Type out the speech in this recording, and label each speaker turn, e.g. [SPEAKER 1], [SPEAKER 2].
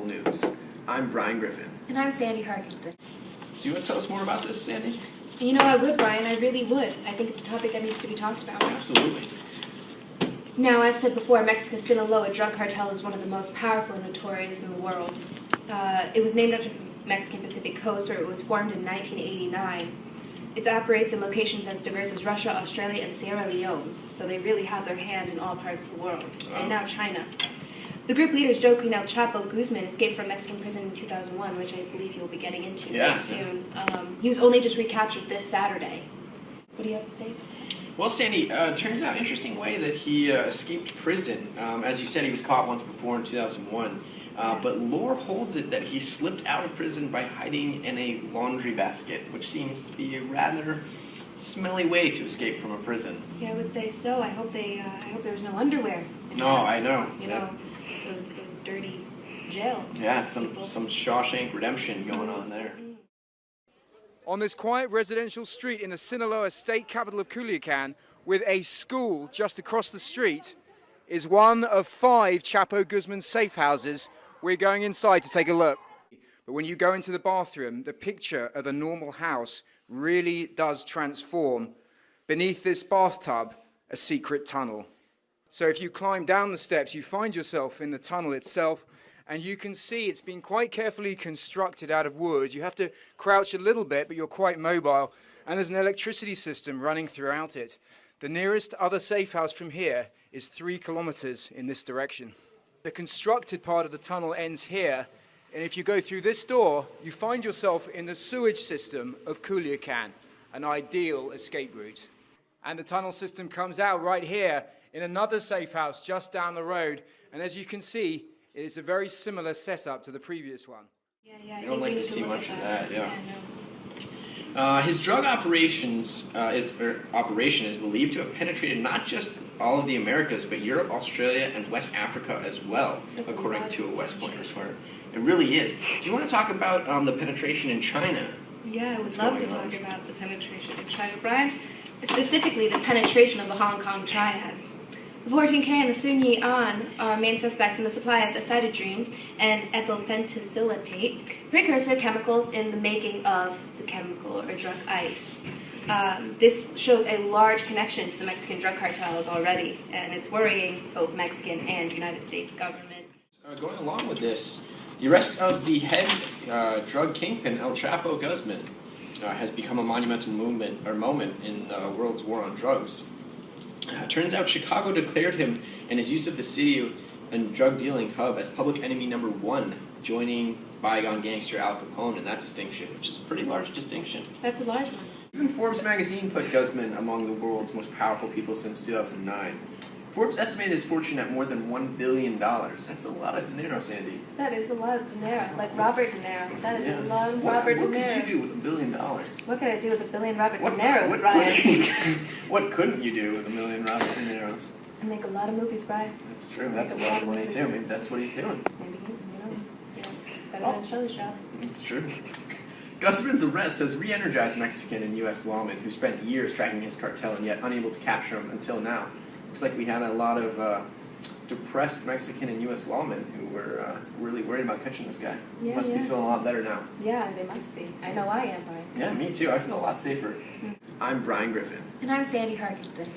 [SPEAKER 1] local news. I'm Brian Griffin.
[SPEAKER 2] And I'm Sandy Harkinson.
[SPEAKER 3] So you want to tell us more about this, Sandy?
[SPEAKER 2] You know, I would, Brian. I really would. I think it's a topic that needs to be talked about.
[SPEAKER 3] Absolutely.
[SPEAKER 2] Now, as said before, Mexico's Sinaloa drug cartel is one of the most powerful and notorious in the world. It was named after the Mexican Pacific Coast, where it was formed in 1989. It operates in locations as diverse as Russia, Australia, and Sierra Leone, so they really have their hand in all parts of the world, and now China. The group leaders Joaquin El Chapo Guzman escaped from Mexican prison in 2001, which I believe you'll be getting into very soon. He was only just recaptured this Saturday. What do you have to say?
[SPEAKER 3] Well, Sandy, turns out interesting way that he escaped prison. As you said, he was caught once before in 2001. But lore holds it that he slipped out of prison by hiding in a laundry basket, which seems to be a rather smelly way to escape from a prison.
[SPEAKER 2] Yeah, I would say so. I hope there was no underwear.
[SPEAKER 3] No, I know.
[SPEAKER 2] You know, those dirty jail.
[SPEAKER 3] Yeah, some Shawshank Redemption going on there.
[SPEAKER 4] On this quiet residential street in the Sinaloa state capital of Culiacan, with a school just across the street, is one of 5 Chapo Guzman safe houses. We're going inside to take a look. But when you go into the bathroom, the picture of a normal house really does transform. Beneath this bathtub, a secret tunnel. So if you climb down the steps, you find yourself in the tunnel itself, and you can see it's been quite carefully constructed out of wood. You have to crouch a little bit, but you're quite mobile, and there's an electricity system running throughout it. The nearest other safe house from here is 3 kilometers in this direction. The constructed part of the tunnel ends here, and if you go through this door, you find yourself in the sewage system of Culiacan, an ideal escape route. And the tunnel system comes out right here in another safe house just down the road, and as you can see, it is a very similar setup to the previous one.
[SPEAKER 3] You don't like to see much of that, yeah.
[SPEAKER 2] No.
[SPEAKER 3] His drug operation is believed to have penetrated not just all of the Americas, but Europe, Australia, and West Africa as well, according to a West Point report. It really is. Do you want to talk about the penetration in China?
[SPEAKER 2] Yeah, I would love to talk about the penetration in China, Brian. Specifically, the penetration of the Hong Kong triads. The 14K and the Sun Yi-an are main suspects in the supply of ephedrine and ethylphentylatate, precursor chemicals in the making of the chemical or drug ice. This shows a large connection to the Mexican drug cartels already, and it's worrying both Mexican and United States government.
[SPEAKER 3] Going along with this, the arrest of the head drug kingpin El Chapo Guzman has become a monumental moment in the world's war on drugs. Turns out Chicago declared him and his use of the city and drug dealing hub as public enemy number 1, joining bygone gangster Al Capone in that distinction, which is a pretty large distinction.
[SPEAKER 2] That's a large one.
[SPEAKER 3] Even Forbes magazine put Guzman among the world's most powerful people since 2009. Forbes estimated his fortune at more than $1 billion. That's a lot of dinero, Sandy.
[SPEAKER 2] That is a lot of dinero, like Robert De Niro. That is a lot of
[SPEAKER 3] What
[SPEAKER 2] Robert De Niro.
[SPEAKER 3] could you do with $1 billion?
[SPEAKER 2] What could I do with $1 billion Robert De Niros, Brian?
[SPEAKER 3] What couldn't you do with $1 million Robert De Niros?
[SPEAKER 2] I make a lot of movies, Brian.
[SPEAKER 3] That's true. That's a lot of money too. Maybe that's what he's doing.
[SPEAKER 2] Maybe better than Shelley's job.
[SPEAKER 3] It's true. Guzman's arrest has re-energized Mexican and U.S. lawmen who spent years tracking his cartel and yet unable to capture him until now. Looks like we had a lot of depressed Mexican and U.S. lawmen who were really worried about catching this guy. Must be feeling a lot better now.
[SPEAKER 2] Yeah, they must be. I know I am, Brian.
[SPEAKER 3] Yeah, me too. I feel a lot safer.
[SPEAKER 1] I'm Brian Griffin.
[SPEAKER 2] And I'm Sandy Harkinson.